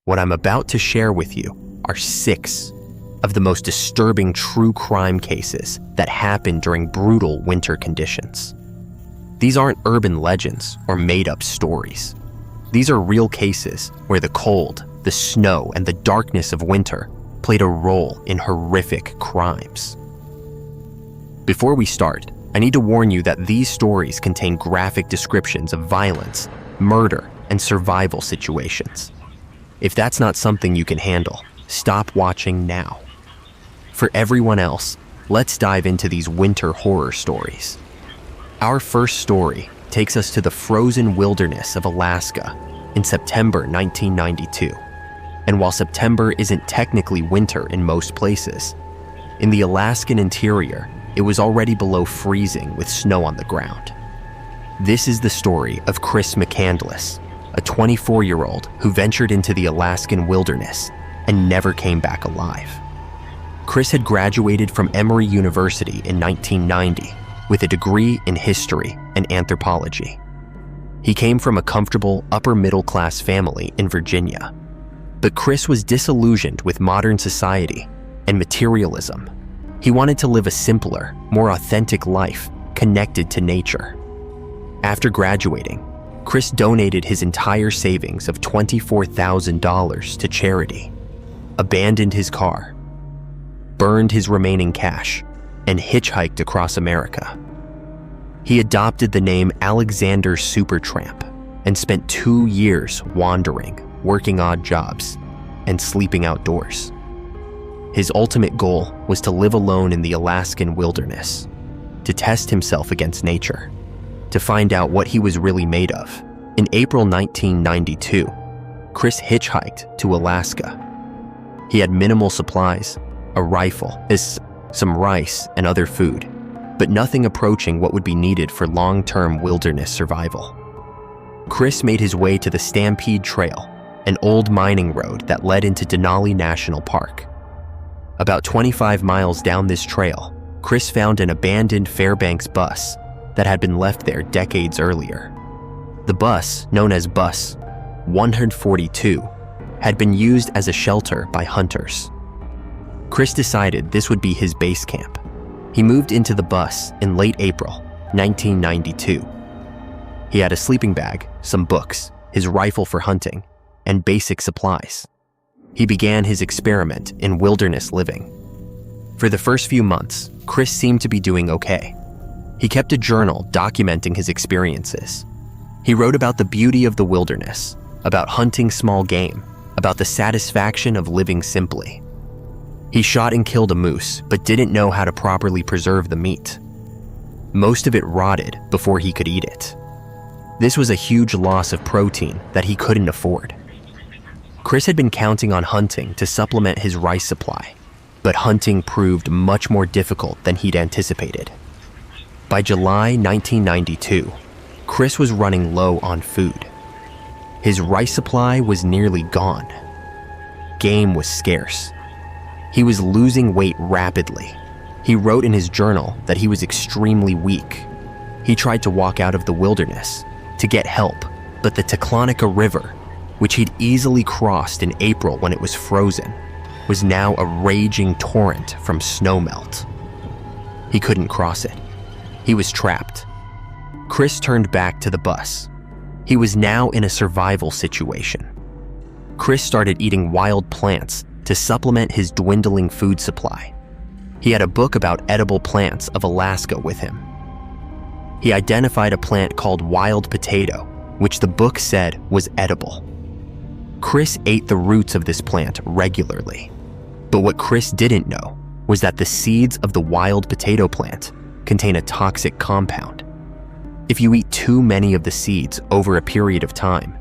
what I'm about to share with you are 6 of the most disturbing true crime cases that happened during brutal winter conditions. These aren't urban legends or made-up stories. These are real cases where the cold, the snow, and the darkness of winter played a role in horrific crimes. Before we start, I need to warn you that these stories contain graphic descriptions of violence, murder, and survival situations. If that's not something you can handle, stop watching now. For everyone else, let's dive into these winter horror stories. Our first story takes us to the frozen wilderness of Alaska in September 1992. And while September isn't technically winter in most places, in the Alaskan interior, it was already below freezing with snow on the ground. This is the story of Chris McCandless, a 24-year-old who ventured into the Alaskan wilderness and never came back alive. Chris had graduated from Emory University in 1990 with a degree in history and anthropology. He came from a comfortable upper-middle-class family in Virginia. But Chris was disillusioned with modern society and materialism. He wanted to live a simpler, more authentic life connected to nature. After graduating, Chris donated his entire savings of $24,000 to charity, abandoned his car, burned his remaining cash, and hitchhiked across America. He adopted the name Alexander Supertramp and spent 2 years wandering, working odd jobs, and sleeping outdoors. His ultimate goal was to live alone in the Alaskan wilderness, to test himself against nature, to find out what he was really made of. In April 1992, Chris hitchhiked to Alaska. He had minimal supplies, a rifle, some rice, and other food, but nothing approaching what would be needed for long-term wilderness survival. Chris made his way to the Stampede Trail, an old mining road that led into Denali National Park. About 25 miles down this trail, Chris found an abandoned Fairbanks bus that had been left there decades earlier. The bus, known as Bus 142, had been used as a shelter by hunters. Chris decided this would be his base camp. He moved into the bus in late April 1992. He had a sleeping bag, some books, his rifle for hunting, and basic supplies. He began his experiment in wilderness living. For the first few months, Chris seemed to be doing okay. He kept a journal documenting his experiences. He wrote about the beauty of the wilderness, about hunting small game, about the satisfaction of living simply. He shot and killed a moose, but didn't know how to properly preserve the meat. Most of it rotted before he could eat it. This was a huge loss of protein that he couldn't afford. Chris had been counting on hunting to supplement his rice supply, but hunting proved much more difficult than he'd anticipated. By July 1992, Chris was running low on food. His rice supply was nearly gone. Game was scarce. He was losing weight rapidly. He wrote in his journal that he was extremely weak. He tried to walk out of the wilderness to get help, but the Teclonica River, which he'd easily crossed in April when it was frozen, was now a raging torrent from snowmelt. He couldn't cross it. He was trapped. Chris turned back to the bus. He was now in a survival situation. Chris started eating wild plants to supplement his dwindling food supply. He had a book about edible plants of Alaska with him. He identified a plant called wild potato, which the book said was edible. Chris ate the roots of this plant regularly. But what Chris didn't know was that the seeds of the wild potato plant contain a toxic compound. If you eat too many of the seeds over a period of time,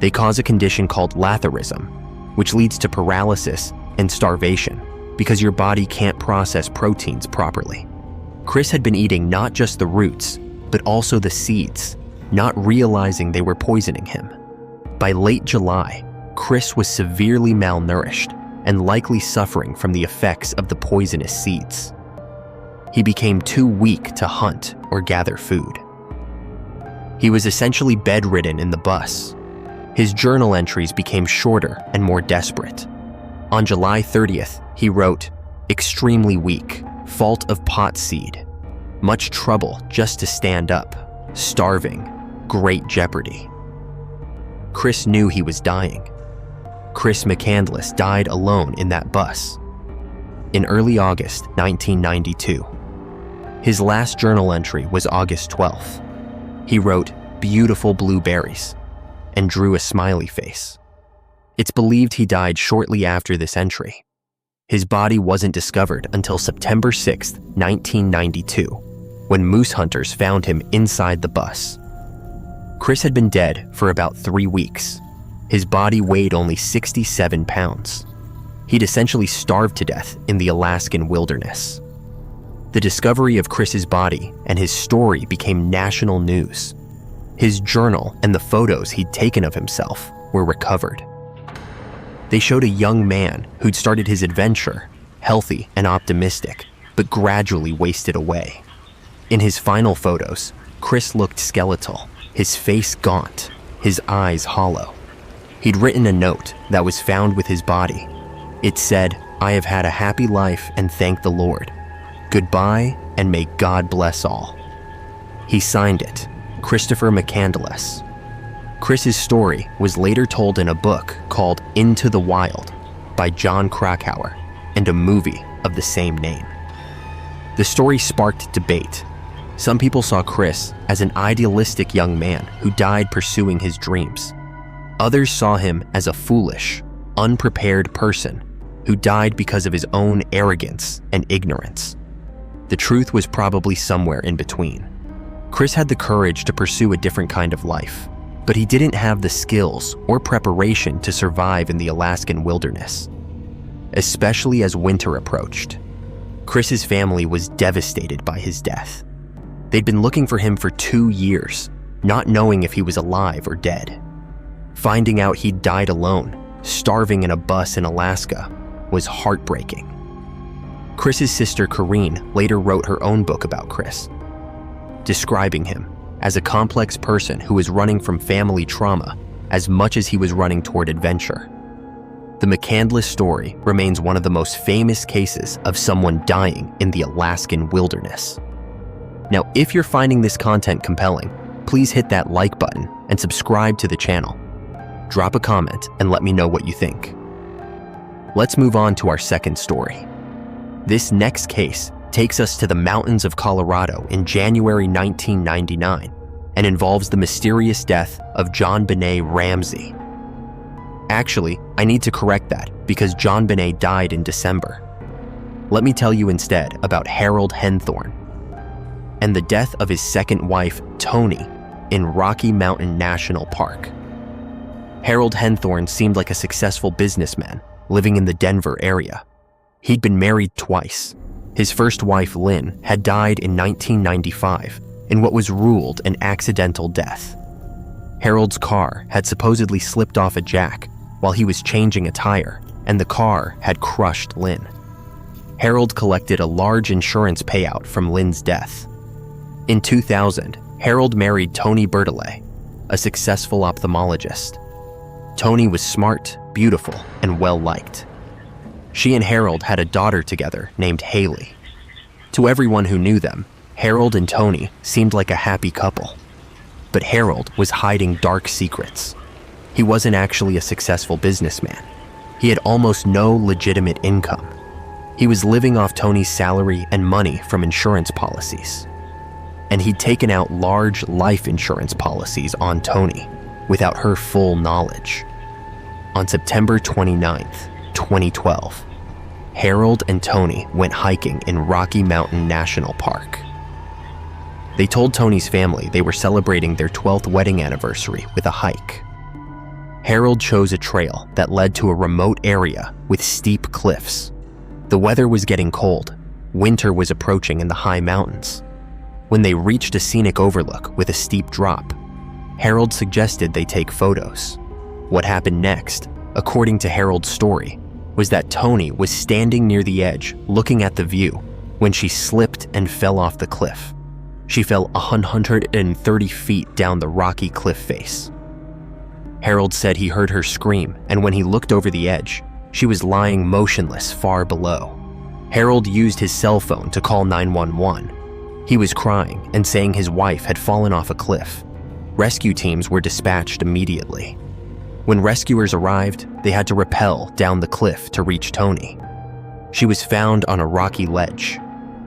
they cause a condition called latherism, which leads to paralysis and starvation because your body can't process proteins properly. Chris had been eating not just the roots, but also the seeds, not realizing they were poisoning him. By late July, Chris was severely malnourished and likely suffering from the effects of the poisonous seeds. He became too weak to hunt or gather food. He was essentially bedridden in the bus. His journal entries became shorter and more desperate. On July 30th, he wrote, "Extremely weak, fault of pot seed, much trouble just to stand up, starving, great jeopardy." Chris knew he was dying. Chris McCandless died alone in that bus in early August 1992. His last journal entry was August 12th. He wrote, "Beautiful blueberries," and drew a smiley face. It's believed he died shortly after this entry. His body wasn't discovered until September 6, 1992, when moose hunters found him inside the bus. Chris had been dead for about 3 weeks. His body weighed only 67 pounds. He'd essentially starved to death in the Alaskan wilderness. The discovery of Chris's body and his story became national news. His journal and the photos he'd taken of himself were recovered. They showed a young man who'd started his adventure, healthy and optimistic, but gradually wasted away. In his final photos, Chris looked skeletal, his face gaunt, his eyes hollow. He'd written a note that was found with his body. It said, "I have had a happy life and thank the Lord. Goodbye, and may God bless all." He signed it, Christopher McCandless. Chris's story was later told in a book called Into the Wild by John Krakauer and a movie of the same name. The story sparked debate. Some people saw Chris as an idealistic young man who died pursuing his dreams. Others saw him as a foolish, unprepared person who died because of his own arrogance and ignorance. The truth was probably somewhere in between. Chris had the courage to pursue a different kind of life, but he didn't have the skills or preparation to survive in the Alaskan wilderness, especially as winter approached. Chris's family was devastated by his death. They'd been looking for him for 2 years, not knowing if he was alive or dead. Finding out he'd died alone, starving in a bus in Alaska, was heartbreaking. Chris's sister Corrine later wrote her own book about Chris, describing him as a complex person who was running from family trauma as much as he was running toward adventure. The McCandless story remains one of the most famous cases of someone dying in the Alaskan wilderness. Now, if you're finding this content compelling, please hit that like button and subscribe to the channel. Drop a comment and let me know what you think. Let's move on to our second story. This next case takes us to the mountains of Colorado in January 1999 and involves the mysterious death of JonBenét Ramsey. Actually, I need to correct that because JonBenét died in December. Let me tell you instead about Harold Henthorn and the death of his second wife, Toni, in Rocky Mountain National Park. Harold Henthorn seemed like a successful businessman living in the Denver area. He'd been married twice. His first wife, Lynn, had died in 1995 in what was ruled an accidental death. Harold's car had supposedly slipped off a jack while he was changing a tire, and the car had crushed Lynn. Harold collected a large insurance payout from Lynn's death. In 2000, Harold married Toni Bertolet, a successful ophthalmologist. Toni was smart, beautiful, and well-liked. She and Harold had a daughter together named Haley. To everyone who knew them, Harold and Toni seemed like a happy couple. But Harold was hiding dark secrets. He wasn't actually a successful businessman. He had almost no legitimate income. He was living off Toni's salary and money from insurance policies. And he'd taken out large life insurance policies on Toni without her full knowledge. On September 29th, 2012, Harold and Toni went hiking in Rocky Mountain National Park. They told Toni's family they were celebrating their 12th wedding anniversary with a hike. Harold chose a trail that led to a remote area with steep cliffs. The weather was getting cold. Winter was approaching in the high mountains. When they reached a scenic overlook with a steep drop, Harold suggested they take photos. What happened next, according to Harold's story, was that Toni was standing near the edge looking at the view when she slipped and fell off the cliff. She fell 130 feet down the rocky cliff face. Harold said he heard her scream, and when he looked over the edge, she was lying motionless far below. Harold used his cell phone to call 911. He was crying and saying his wife had fallen off a cliff. Rescue teams were dispatched immediately. When rescuers arrived, they had to rappel down the cliff to reach Toni. She was found on a rocky ledge.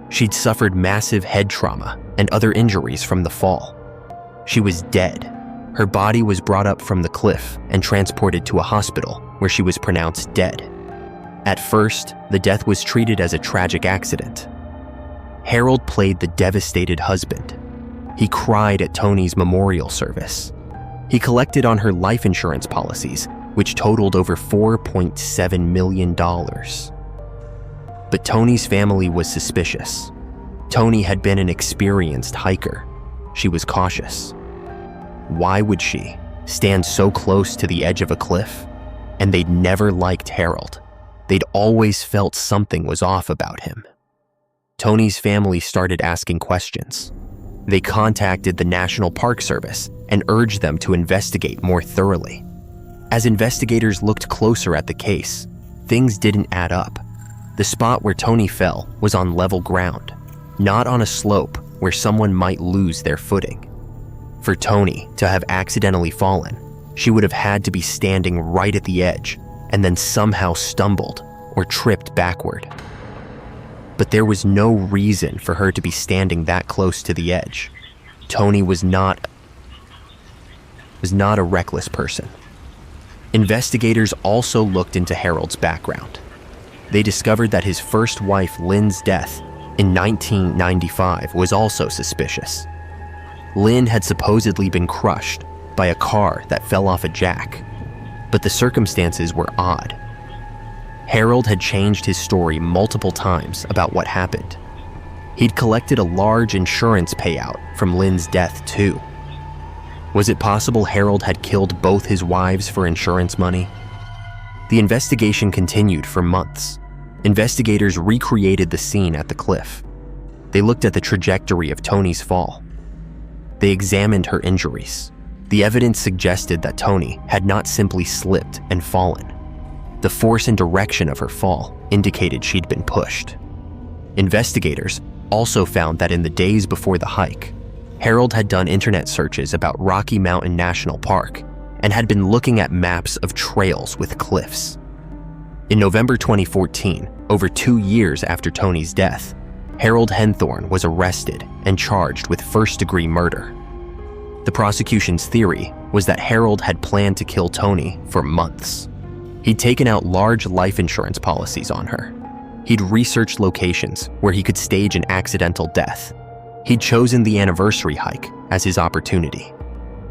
She'd suffered massive head trauma and other injuries from the fall. She was dead. Her body was brought up from the cliff and transported to a hospital where she was pronounced dead. At first, the death was treated as a tragic accident. Harold played the devastated husband. He cried at Toni's memorial service. He collected on her life insurance policies, which totaled over $4.7 million. But Toni's family was suspicious. Toni had been an experienced hiker. She was cautious. Why would she stand so close to the edge of a cliff? And they'd never liked Harold. They'd always felt something was off about him. Toni's family started asking questions. They contacted the National Park Service and urged them to investigate more thoroughly. As investigators looked closer at the case, things didn't add up. The spot where Toni fell was on level ground, not on a slope where someone might lose their footing. For Toni to have accidentally fallen, she would have had to be standing right at the edge and then somehow stumbled or tripped backward. But there was no reason for her to be standing that close to the edge. Toni was not a reckless person. Investigators also looked into Harold's background. They discovered that his first wife, Lynn's death in 1995 was also suspicious. Lynn had supposedly been crushed by a car that fell off a jack, but the circumstances were odd. Harold had changed his story multiple times about what happened. He'd collected a large insurance payout from Lynn's death too. Was it possible Harold had killed both his wives for insurance money? The investigation continued for months. Investigators recreated the scene at the cliff. They looked at the trajectory of Toni's fall. They examined her injuries. The evidence suggested that Toni had not simply slipped and fallen. The force and direction of her fall indicated she'd been pushed. Investigators also found that in the days before the hike, Harold had done internet searches about Rocky Mountain National Park and had been looking at maps of trails with cliffs. In November 2014, over 2 years after Toni's death, Harold Henthorne was arrested and charged with first-degree murder. The prosecution's theory was that Harold had planned to kill Toni for months. He'd taken out large life insurance policies on her. He'd researched locations where he could stage an accidental death. He'd chosen the anniversary hike as his opportunity.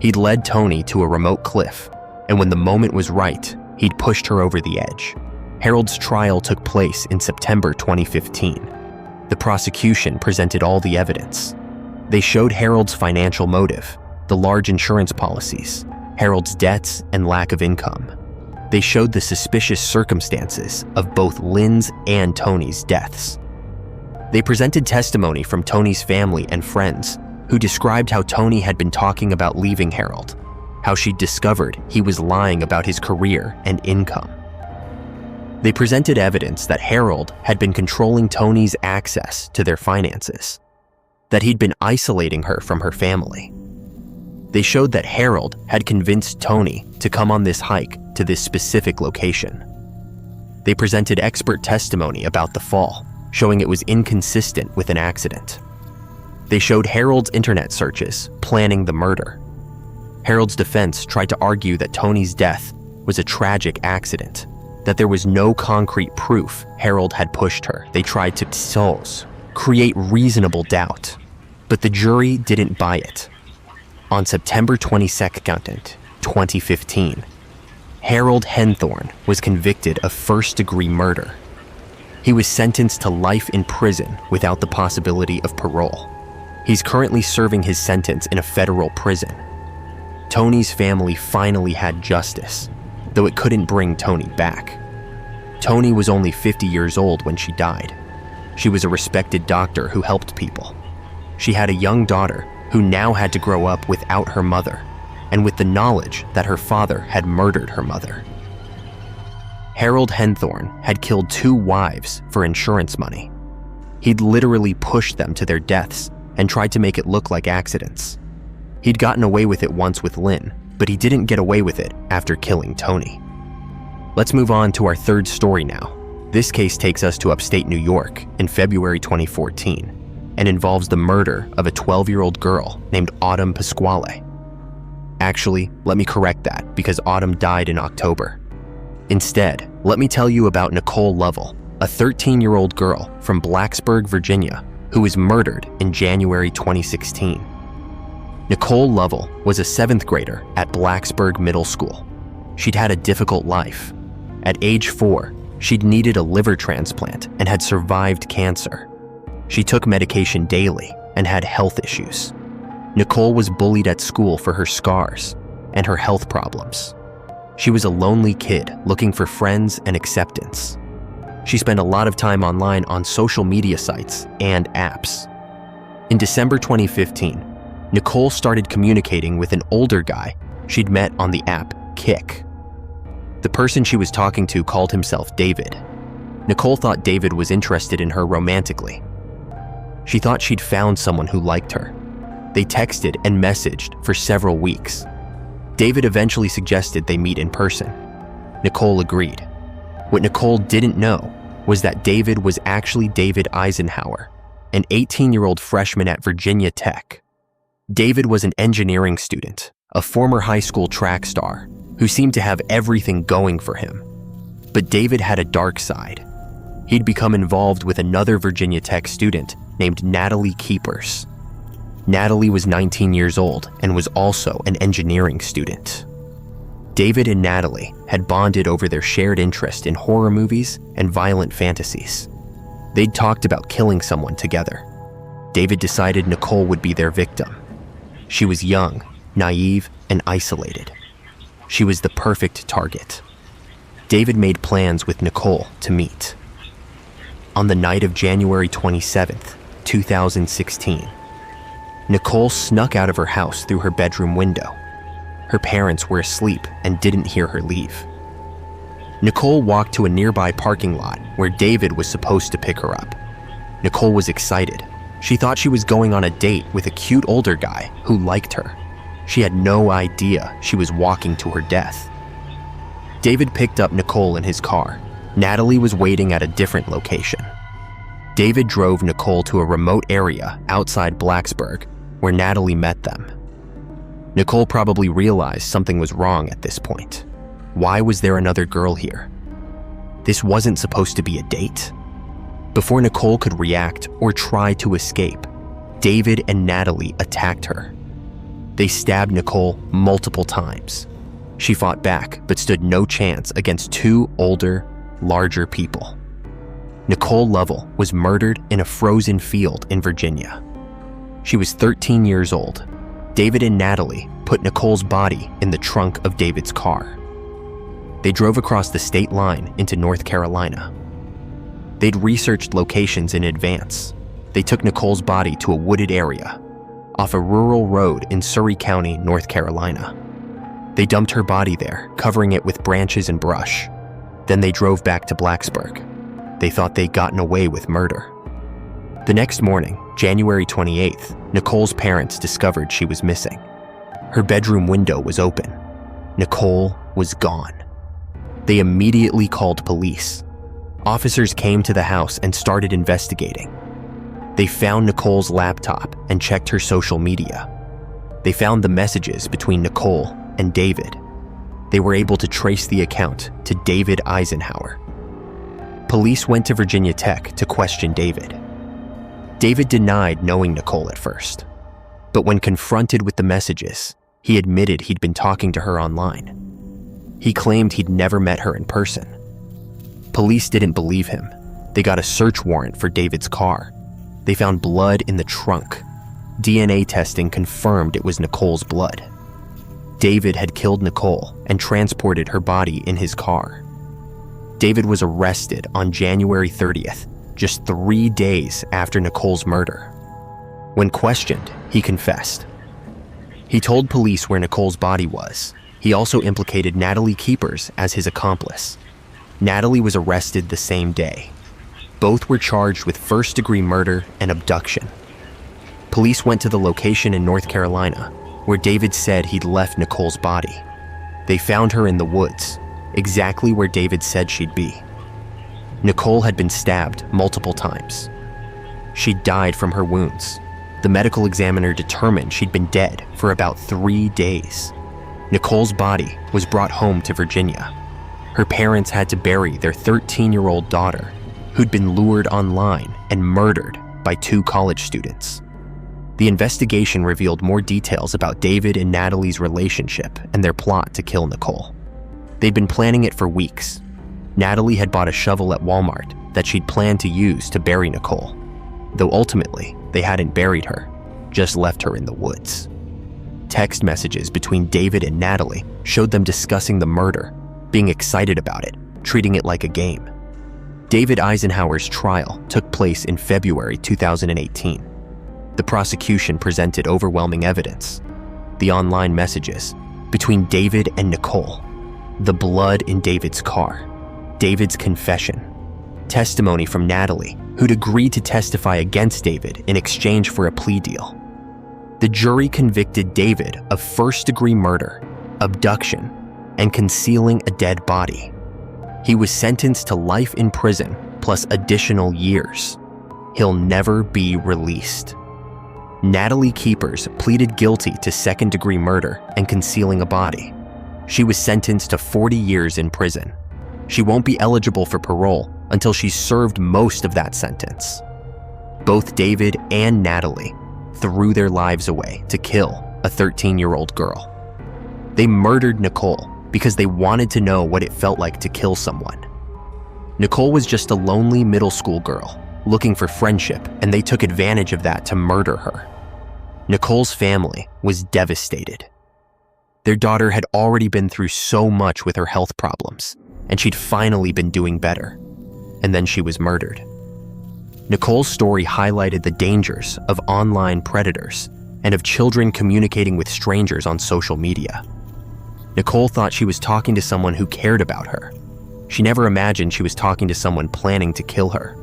He'd led Toni to a remote cliff, and when the moment was right, he'd pushed her over the edge. Harold's trial took place in September 2015. The prosecution presented all the evidence. They showed Harold's financial motive, the large insurance policies, Harold's debts and lack of income. They showed the suspicious circumstances of both Lynn's and Toni's deaths. They presented testimony from Toni's family and friends who described how Toni had been talking about leaving Harold, how she'd discovered he was lying about his career and income. They presented evidence that Harold had been controlling Toni's access to their finances, that he'd been isolating her from her family. They showed that Harold had convinced Toni to come on this hike to this specific location. They presented expert testimony about the fall, showing it was inconsistent with an accident. They showed Harold's internet searches, planning the murder. Harold's defense tried to argue that Toni's death was a tragic accident, that there was no concrete proof Harold had pushed her. They tried to create reasonable doubt, but the jury didn't buy it. On September 22nd, 2015, Harold Henthorne was convicted of first-degree murder. He was sentenced to life in prison without the possibility of parole. He's currently serving his sentence in a federal prison. Toni's family finally had justice, though it couldn't bring Toni back. Toni was only 50 years old when she died. She was a respected doctor who helped people. She had a young daughter who now had to grow up without her mother. and with the knowledge that her father had murdered her mother. Harold Henthorne had killed 2 wives for insurance money. He'd literally pushed them to their deaths and tried to make it look like accidents. He'd gotten away with it once with Lynn, but he didn't get away with it after killing Tony. Let's move on to our third story now. This case takes us to upstate New York in February 2014 and involves the murder of a 12-year-old girl named Autumn Pasquale. Actually, let me correct that because Autumn died in October. Instead, let me tell you about Nicole Lovell, a 13-year-old girl from Blacksburg, Virginia, who was murdered in January 2016. Nicole Lovell was a 7th grader at Blacksburg Middle School. She'd had a difficult life. At age 4, she'd needed a liver transplant and had survived cancer. She took medication daily and had health issues. Nicole was bullied at school for her scars and her health problems. She was a lonely kid looking for friends and acceptance. She spent a lot of time online on social media sites and apps. In December 2015, Nicole started communicating with an older guy she'd met on the app Kik. The person she was talking to called himself David. Nicole thought David was interested in her romantically. She thought she'd found someone who liked her. They texted and messaged for several weeks. David eventually suggested they meet in person. Nicole agreed. What Nicole didn't know was that David was actually David Eisenhower, an 18-year-old freshman at Virginia Tech. David was an engineering student, a former high school track star, who seemed to have everything going for him. But David had a dark side. He'd become involved with another Virginia Tech student named Natalie Keepers. Natalie was 19 years old and was also an engineering student. David and Natalie had bonded over their shared interest in horror movies and violent fantasies. They'd talked about killing someone together. David decided Nicole would be their victim. She was young, naive, and isolated. She was the perfect target. David made plans with Nicole to meet. On the night of January 27th, 2016, Nicole snuck out of her house through her bedroom window. Her parents were asleep and didn't hear her leave. Nicole walked to a nearby parking lot where David was supposed to pick her up. Nicole was excited. She thought she was going on a date with a cute older guy who liked her. She had no idea she was walking to her death. David picked up Nicole in his car. Natalie was waiting at a different location. David drove Nicole to a remote area outside Blacksburg where Natalie met them. Nicole probably realized something was wrong at this point. Why was there another girl here? This wasn't supposed to be a date. Before Nicole could react or try to escape, David and Natalie attacked her. They stabbed Nicole multiple times. She fought back but stood no chance against 2 older, larger people. Nicole Lovell was murdered in a frozen field in Virginia. She was 13 years old. David and Natalie put Nicole's body in the trunk of David's car. They drove across the state line into North Carolina. They'd researched locations in advance. They took Nicole's body to a wooded area off a rural road in Surry County, North Carolina. They dumped her body there, covering it with branches and brush. Then they drove back to Blacksburg. They thought they'd gotten away with murder. The next morning, January 28th, Nicole's parents discovered she was missing. Her bedroom window was open. Nicole was gone. They immediately called police. Officers came to the house and started investigating. They found Nicole's laptop and checked her social media. They found the messages between Nicole and David. They were able to trace the account to David Eisenhower. Police went to Virginia Tech to question David. David denied knowing Nicole at first, but when confronted with the messages, he admitted he'd been talking to her online. He claimed he'd never met her in person. Police didn't believe him. They got a search warrant for David's car. They found blood in the trunk. DNA testing confirmed it was Nicole's blood. David had killed Nicole and transported her body in his car. David was arrested on January 30th, just 3 days after Nicole's murder. When questioned, he confessed. He told police where Nicole's body was. He also implicated Natalie Keepers as his accomplice. Natalie was arrested the same day. Both were charged with first-degree murder and abduction. Police went to the location in North Carolina where David said he'd left Nicole's body. They found her in the woods, exactly where David said she'd be. Nicole had been stabbed multiple times. She'd died from her wounds. The medical examiner determined she'd been dead for about 3 days. Nicole's body was brought home to Virginia. Her parents had to bury their 13-year-old daughter, who'd been lured online and murdered by 2 college students. The investigation revealed more details about David and Natalie's relationship and their plot to kill Nicole. They'd been planning it for weeks. Natalie had bought a shovel at Walmart that she'd planned to use to bury Nicole, though ultimately they hadn't buried her, just left her in the woods. Text messages between David and Natalie showed them discussing the murder, being excited about it, treating it like a game. David Eisenhower's trial took place in February 2018. The prosecution presented overwhelming evidence: the online messages between David and Nicole, the blood in David's car, David's confession, testimony from Natalie, who'd agreed to testify against David in exchange for a plea deal. The jury convicted David of first-degree murder, abduction, and concealing a dead body. He was sentenced to life in prison plus additional years. He'll never be released. Natalie Keepers pleaded guilty to second-degree murder and concealing a body. She was sentenced to 40 years in prison. She won't be eligible for parole until she's served most of that sentence. Both David and Natalie threw their lives away to kill a 13-year-old girl. They murdered Nicole because they wanted to know what it felt like to kill someone. Nicole was just a lonely middle school girl looking for friendship, and they took advantage of that to murder her. Nicole's family was devastated. Their daughter had already been through so much with her health problems, and she'd finally been doing better. And then she was murdered. Nicole's story highlighted the dangers of online predators and of children communicating with strangers on social media. Nicole thought she was talking to someone who cared about her. She never imagined she was talking to someone planning to kill her.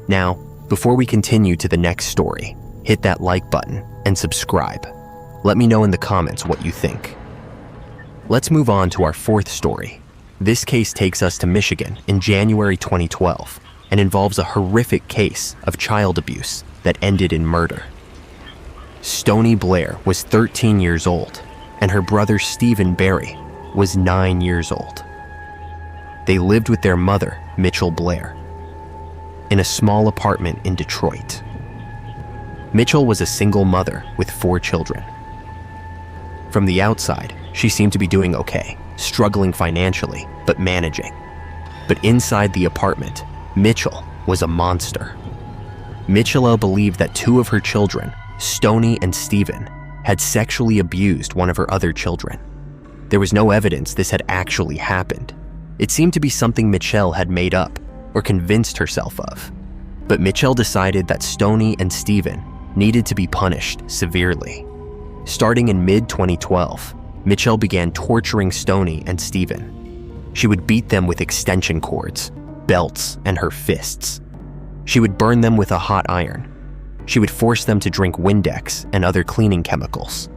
Now, before we continue to the next story, hit that like button and subscribe. Let me know in the comments what you think. Let's move on to our 4th story. This case takes us to Michigan in January 2012 and involves a horrific case of child abuse that ended in murder. Stony Blair was 13 years old, and her brother Stephen Barry was 9 years old. They lived with their mother, Mitchell Blair, in a small apartment in Detroit. Mitchell was a single mother with 4 children. From the outside, she seemed to be doing okay, struggling financially, but managing. But inside the apartment, Mitchell was a monster. Mitchell believed that 2 of her children, Stony and Stephen, had sexually abused one of her other children. There was no evidence this had actually happened. It seemed to be something Mitchell had made up or convinced herself of. But Mitchell decided that Stony and Stephen needed to be punished severely. Starting in mid-2012, Mitchell began torturing Stony and Stephen. She would beat them with extension cords, belts, and her fists. She would burn them with a hot iron. She would force them to drink Windex and other cleaning chemicals.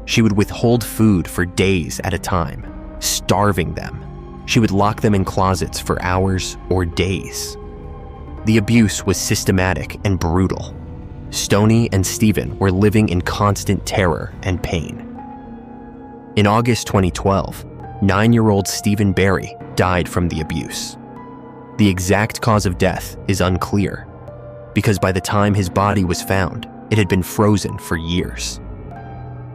She would withhold food for days at a time, starving them. She would lock them in closets for hours or days. The abuse was systematic and brutal. Stony and Stephen were living in constant terror and pain. In August 2012, 9-year-old Stephen Barry died from the abuse. The exact cause of death is unclear, because by the time his body was found, it had been frozen for years.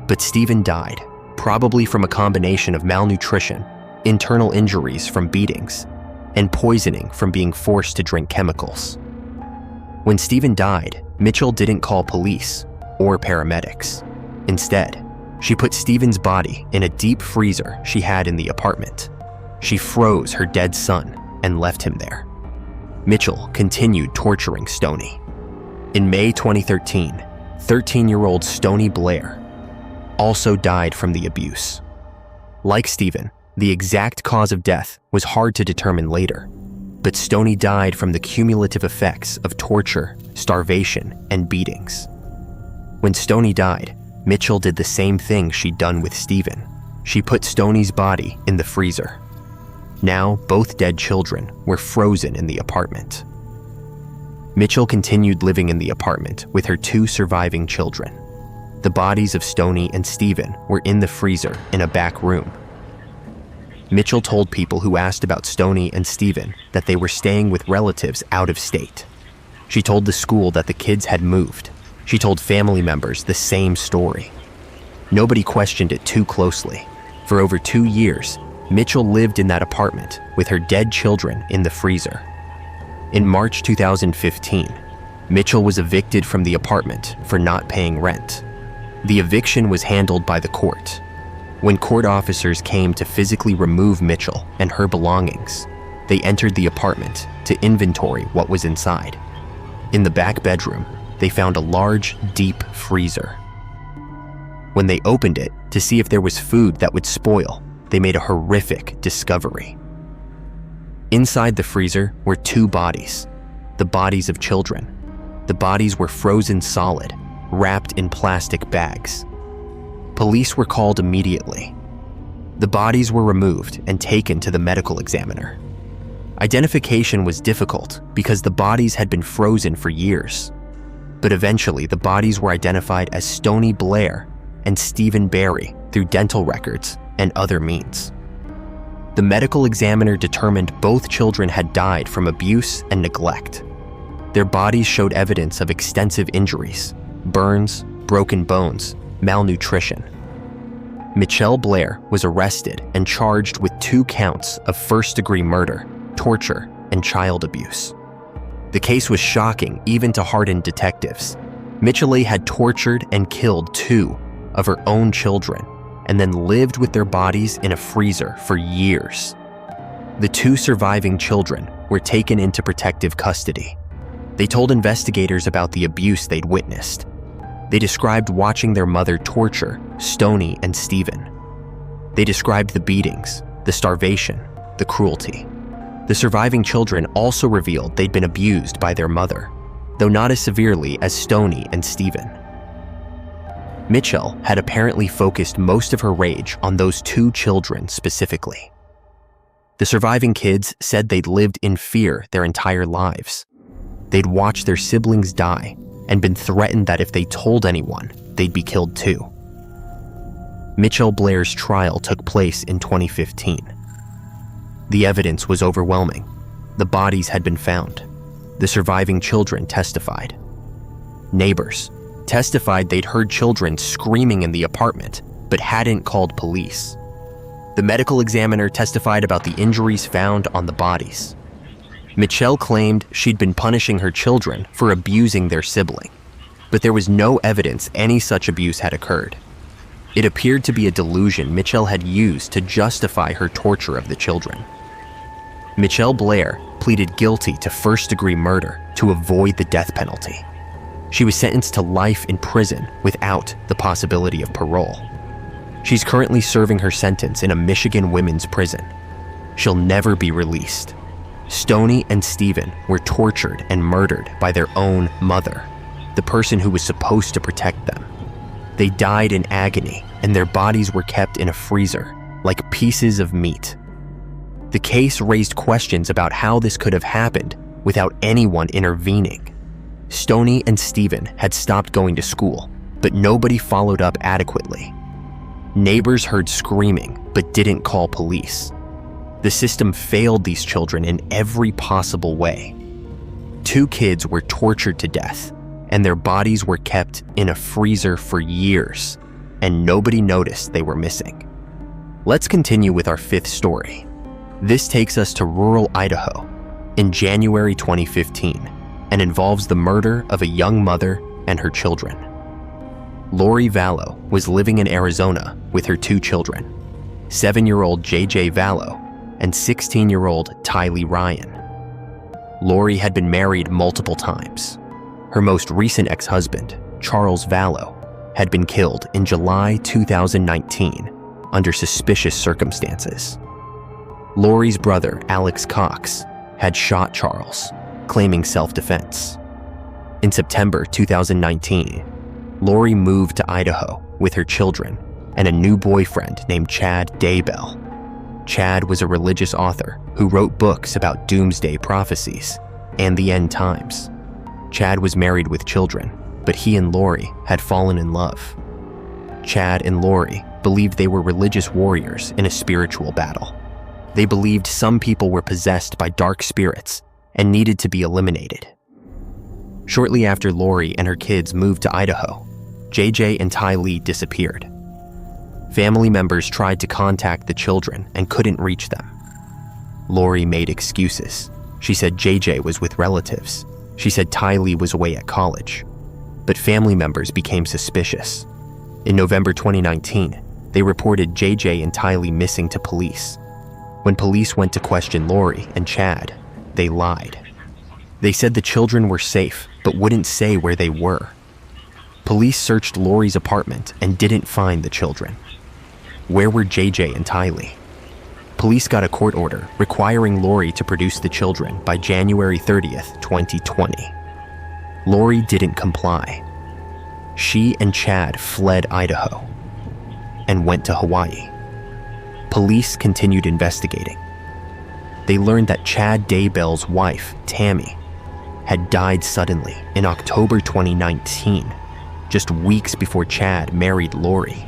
But Stephen died, probably from a combination of malnutrition, internal injuries from beatings, and poisoning from being forced to drink chemicals. When Stephen died, Mitchell didn't call police or paramedics. Instead, she put Stephen's body in a deep freezer she had in the apartment. She froze her dead son and left him there. Mitchell continued torturing Stony. In May 2013, 13-year-old Stony Blair also died from the abuse. Like Stephen, the exact cause of death was hard to determine later, but Stoney died from the cumulative effects of torture, starvation, and beatings. When Stoney died, Mitchell did the same thing she'd done with Stephen. She put Stoney's body in the freezer. Now, both dead children were frozen in the apartment. Mitchell continued living in the apartment with her 2 surviving children. The bodies of Stoney and Stephen were in the freezer in a back room. Mitchell told people who asked about Stoney and Stephen that they were staying with relatives out of state. She told the school that the kids had moved. She told family members the same story. Nobody questioned it too closely. For over 2 years, Mitchell lived in that apartment with her dead children in the freezer. In March 2015, Mitchell was evicted from the apartment for not paying rent. The eviction was handled by the court. When court officers came to physically remove Mitchell and her belongings, they entered the apartment to inventory what was inside. In the back bedroom, they found a large, deep freezer. When they opened it to see if there was food that would spoil, they made a horrific discovery. Inside the freezer were 2 bodies, the bodies of children. The bodies were frozen solid, wrapped in plastic bags. Police were called immediately. The bodies were removed and taken to the medical examiner. Identification was difficult because the bodies had been frozen for years. But eventually, the bodies were identified as Stoney Blair and Stephen Barry through dental records and other means. The medical examiner determined both children had died from abuse and neglect. Their bodies showed evidence of extensive injuries, burns, broken bones, malnutrition. Michelle Blair was arrested and charged with 2 counts of first-degree murder, torture, and child abuse. The case was shocking even to hardened detectives. Mitchell had tortured and killed 2 of her own children and then lived with their bodies in a freezer for years. The 2 surviving children were taken into protective custody. They told investigators about the abuse they'd witnessed. They described watching their mother torture Stoney and Stephen. They described the beatings, the starvation, the cruelty. The surviving children also revealed they'd been abused by their mother, though not as severely as Stoney and Stephen. Mitchell had apparently focused most of her rage on those 2 children specifically. The surviving kids said they'd lived in fear their entire lives. They'd watched their siblings die and been threatened that if they told anyone, they'd be killed too. Mitchell Blair's trial took place in 2015. The evidence was overwhelming. The bodies had been found. The surviving children testified. Neighbors testified they'd heard children screaming in the apartment, but hadn't called police. The medical examiner testified about the injuries found on the bodies. Michelle claimed she'd been punishing her children for abusing their sibling, but there was no evidence any such abuse had occurred. It appeared to be a delusion Michelle had used to justify her torture of the children. Michelle Blair pleaded guilty to first-degree murder to avoid the death penalty. She was sentenced to life in prison without the possibility of parole. She's currently serving her sentence in a Michigan women's prison. She'll never be released. Stoney and Stephen were tortured and murdered by their own mother, the person who was supposed to protect them. They died in agony, and their bodies were kept in a freezer, like pieces of meat. The case raised questions about how this could have happened without anyone intervening. Stoney and Stephen had stopped going to school, but nobody followed up adequately. Neighbors heard screaming, but didn't call police. The system failed these children in every possible way. 2 kids were tortured to death, and their bodies were kept in a freezer for years, and nobody noticed they were missing. Let's continue with our 5th story. This takes us to rural Idaho in January 2015 and involves the murder of a young mother and her children. Lori Vallow was living in Arizona with her 2 children, 7-year-old JJ Vallow and 16-year-old Tylee Ryan. Lori had been married multiple times. Her most recent ex-husband, Charles Vallow, had been killed in July 2019 under suspicious circumstances. Lori's brother, Alex Cox, had shot Charles, claiming self-defense. In September 2019, Lori moved to Idaho with her children and a new boyfriend named Chad Daybell. Chad was a religious author who wrote books about doomsday prophecies and the end times. Chad was married with children, but he and Lori had fallen in love. Chad and Lori believed they were religious warriors in a spiritual battle. They believed some people were possessed by dark spirits and needed to be eliminated. Shortly after Lori and her kids moved to Idaho, JJ and Ty Lee disappeared. Family members tried to contact the children and couldn't reach them. Lori made excuses. She said JJ was with relatives. She said Ty Lee was away at college. But family members became suspicious. In November 2019, they reported JJ and Ty Lee missing to police. When police went to question Lori and Chad, they lied. They said the children were safe, but wouldn't say where they were. Police searched Lori's apartment and didn't find the children. Where were JJ and Ty Lee? Police got a court order requiring Lori to produce the children by January 30th, 2020. Lori didn't comply. She and Chad fled Idaho and went to Hawaii. Police continued investigating. They learned that Chad Daybell's wife, Tammy, had died suddenly in October 2019, just weeks before Chad married Lori.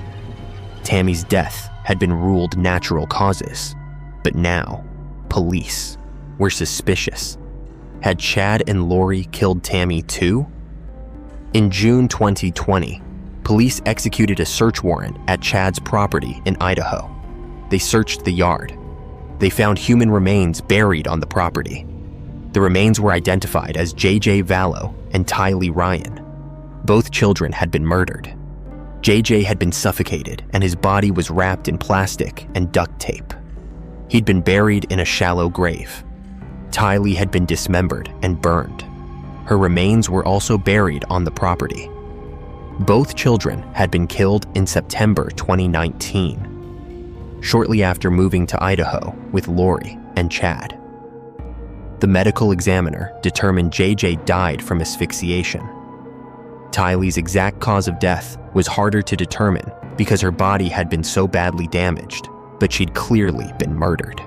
Tammy's death had been ruled natural causes, but now, police were suspicious. Had Chad and Lori killed Tammy too? In June 2020, police executed a search warrant at Chad's property in Idaho. They searched the yard. They found human remains buried on the property. The remains were identified as JJ Vallow and Ty Lee Ryan. Both children had been murdered. JJ had been suffocated and his body was wrapped in plastic and duct tape. He'd been buried in a shallow grave. Ty Lee had been dismembered and burned. Her remains were also buried on the property. Both children had been killed in September 2019, shortly after moving to Idaho with Lori and Chad. The medical examiner determined JJ died from asphyxiation. Ty Lee's exact cause of death was harder to determine because her body had been so badly damaged, but she'd clearly been murdered.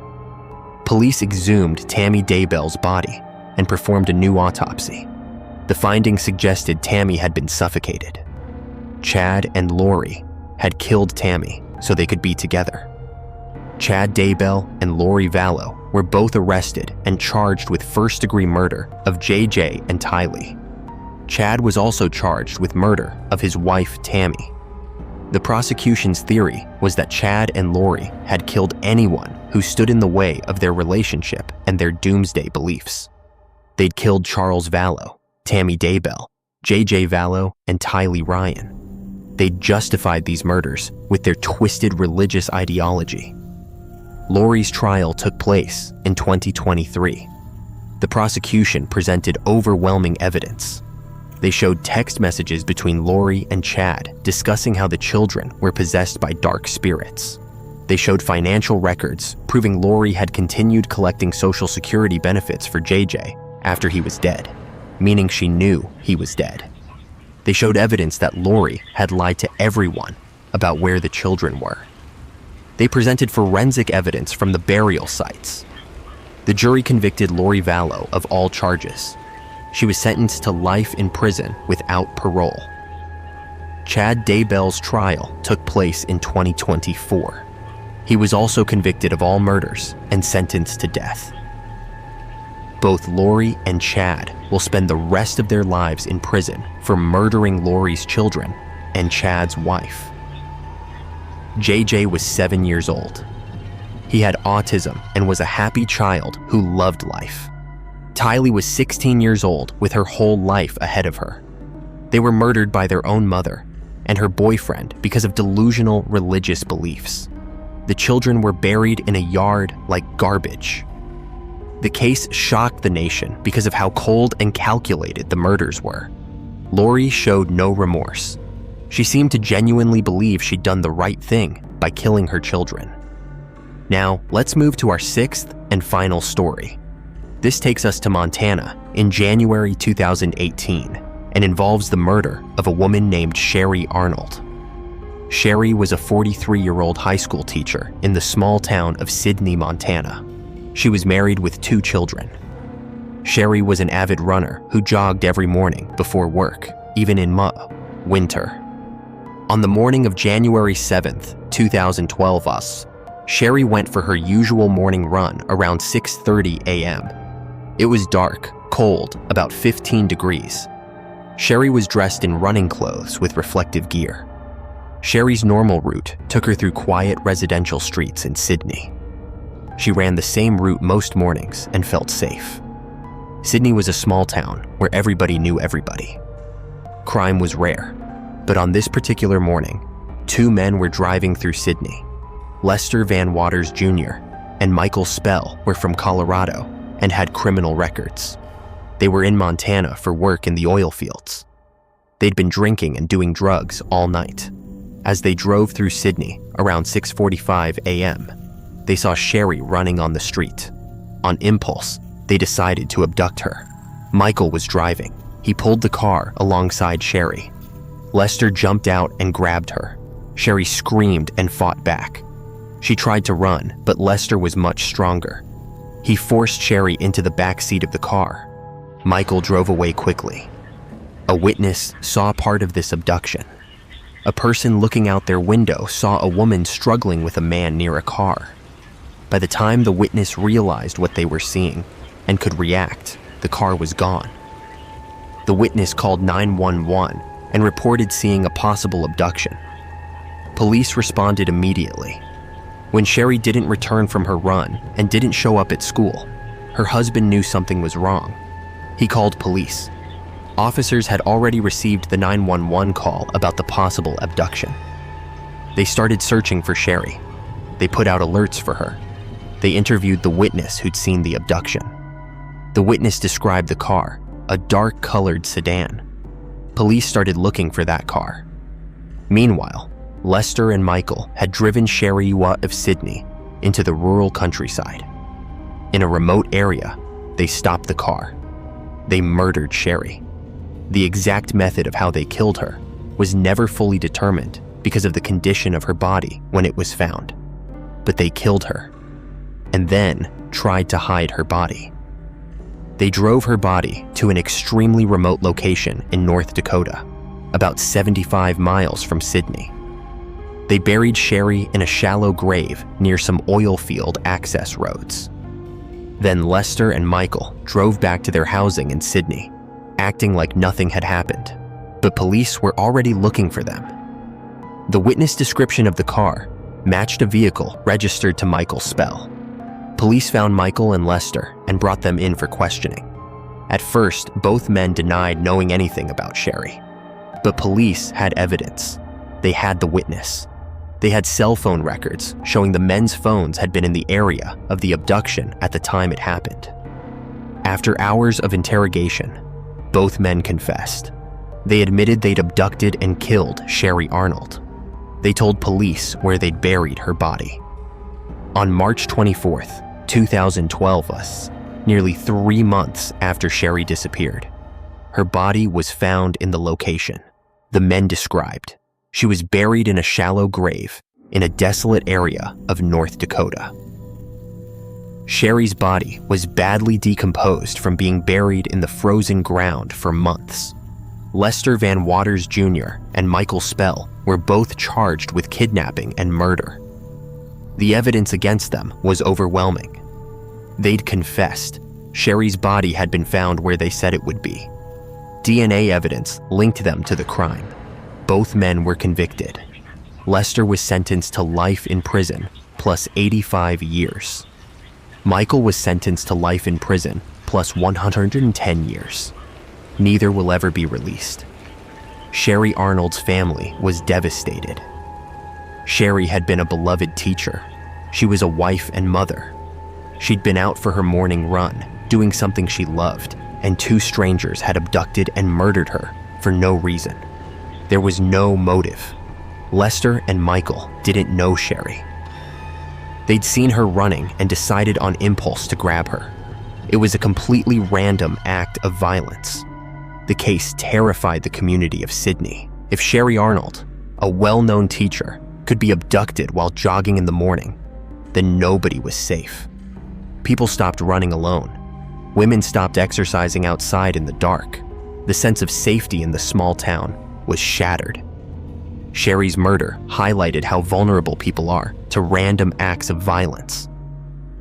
Police exhumed Tammy Daybell's body and performed a new autopsy. The findings suggested Tammy had been suffocated. Chad and Lori had killed Tammy so they could be together. Chad Daybell and Lori Vallow were both arrested and charged with first-degree murder of JJ and Ty Lee. Chad was also charged with murder of his wife, Tammy. The prosecution's theory was that Chad and Lori had killed anyone who stood in the way of their relationship and their doomsday beliefs. They'd killed Charles Vallow, Tammy Daybell, JJ Vallow, and Ty Lee Ryan. They justified these murders with their twisted religious ideology. Lori's trial took place in 2023. The prosecution presented overwhelming evidence. They showed text messages between Lori and Chad discussing how the children were possessed by dark spirits. They showed financial records proving Lori had continued collecting Social Security benefits for JJ after he was dead, meaning she knew he was dead. They showed evidence that Lori had lied to everyone about where the children were. They presented forensic evidence from the burial sites. The jury convicted Lori Vallow of all charges. She was sentenced to life in prison without parole. Chad Daybell's trial took place in 2024. He was also convicted of all murders and sentenced to death. Both Lori and Chad will spend the rest of their lives in prison for murdering Lori's children and Chad's wife. JJ was 7 years old. He had autism and was a happy child who loved life. Ty Lee was 16 years old with her whole life ahead of her. They were murdered by their own mother and her boyfriend because of delusional religious beliefs. The children were buried in a yard like garbage. The case shocked the nation because of how cold and calculated the murders were. Lori showed no remorse. She seemed to genuinely believe she'd done the right thing by killing her children. Now, let's move to our sixth and final story. This takes us to Montana in January 2018 and involves the murder of a woman named Sherry Arnold. Sherry was a 43-year-old high school teacher in the small town of Sidney, Montana. She was married with 2 children. Sherry was an avid runner who jogged every morning before work, even in winter. On the morning of January 7th, 2012, Sherry went for her usual morning run around 6:30 a.m. It was dark, cold, about 15 degrees. Sherry was dressed in running clothes with reflective gear. Sherry's normal route took her through quiet residential streets in Sidney. She ran the same route most mornings and felt safe. Sidney was a small town where everybody knew everybody. Crime was rare, but on this particular morning, 2 men were driving through Sidney. Lester Van Waters Jr. and Michael Spell were from Colorado and had criminal records. They were in Montana for work in the oil fields. They'd been drinking and doing drugs all night. As they drove through Sidney around 6:45 a.m., they saw Sherry running on the street. On impulse, they decided to abduct her. Michael was driving. He pulled the car alongside Sherry. Lester jumped out and grabbed her. Sherry screamed and fought back. She tried to run, but Lester was much stronger. He forced Sherry into the back seat of the car. Michael drove away quickly. A witness saw part of this abduction. A person looking out their window saw a woman struggling with a man near a car. By the time the witness realized what they were seeing and could react, the car was gone. The witness called 911 and reported seeing a possible abduction. Police responded immediately. When Sherry didn't return from her run and didn't show up at school, her husband knew something was wrong. He called police. Officers had already received the 911 call about the possible abduction. They started searching for Sherry. They put out alerts for her. They interviewed the witness who'd seen the abduction. The witness described the car, a dark-colored sedan. Police started looking for that car. Meanwhile, Lester and Michael had driven Sherry out of Sidney into the rural countryside. In a remote area, they stopped the car. They murdered Sherry. The exact method of how they killed her was never fully determined because of the condition of her body when it was found. But they killed her, and then tried to hide her body. They drove her body to an extremely remote location in North Dakota, about 75 miles from Sidney. They buried Sherry in a shallow grave near some oil field access roads. Then Lester and Michael drove back to their housing in Sidney, acting like nothing had happened, but police were already looking for them. The witness description of the car matched a vehicle registered to Michael Spell. Police found Michael and Lester and brought them in for questioning. At first, both men denied knowing anything about Sherry, but police had evidence. They had the witness. They had cell phone records showing the men's phones had been in the area of the abduction at the time it happened. After hours of interrogation, both men confessed. They admitted they'd abducted and killed Sherry Arnold. They told police where they'd buried her body. On March 24th, 2012, nearly 3 months after Sherry disappeared, her body was found in the location the men described. She was buried in a shallow grave in a desolate area of North Dakota. Sherry's body was badly decomposed from being buried in the frozen ground for months. Lester Van Waters Jr. and Michael Spell were both charged with kidnapping and murder. The evidence against them was overwhelming. They'd confessed. Sherry's body had been found where they said it would be. DNA evidence linked them to the crime. Both men were convicted. Lester was sentenced to life in prison plus 85 years. Michael was sentenced to life in prison plus 110 years. Neither will ever be released. Sherry Arnold's family was devastated. Sherry had been a beloved teacher. She was a wife and mother. She'd been out for her morning run, doing something she loved, and 2 strangers had abducted and murdered her for no reason. There was no motive. Lester and Michael didn't know Sherry. They'd seen her running and decided on impulse to grab her. It was a completely random act of violence. The case terrified the community of Sydney. If Sherry Arnold, a well-known teacher, could be abducted while jogging in the morning, then nobody was safe. People stopped running alone. Women stopped exercising outside in the dark. The sense of safety in the small town was shattered. Sherry's murder highlighted how vulnerable people are to random acts of violence.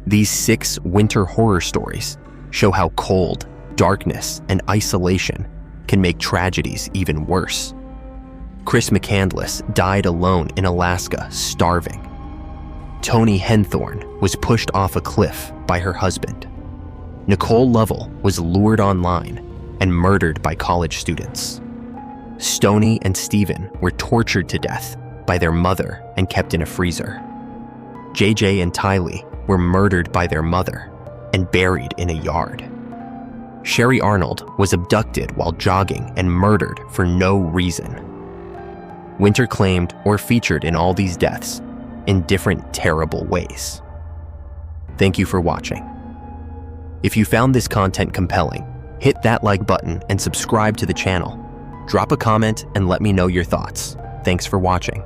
These 6 winter horror stories show how cold, darkness, and isolation can make tragedies even worse. Chris McCandless died alone in Alaska, starving. Toni Henthorne was pushed off a cliff by her husband. Nicole Lovell was lured online and murdered by college students. Stoney and Stephen were tortured to death by their mother and kept in a freezer. JJ and Tylee were murdered by their mother and buried in a yard. Sherry Arnold was abducted while jogging and murdered for no reason. Winter claimed or featured in all these deaths in different terrible ways. Thank you for watching. If you found this content compelling, hit that like button and subscribe to the channel. Drop a comment and let me know your thoughts. Thanks for watching.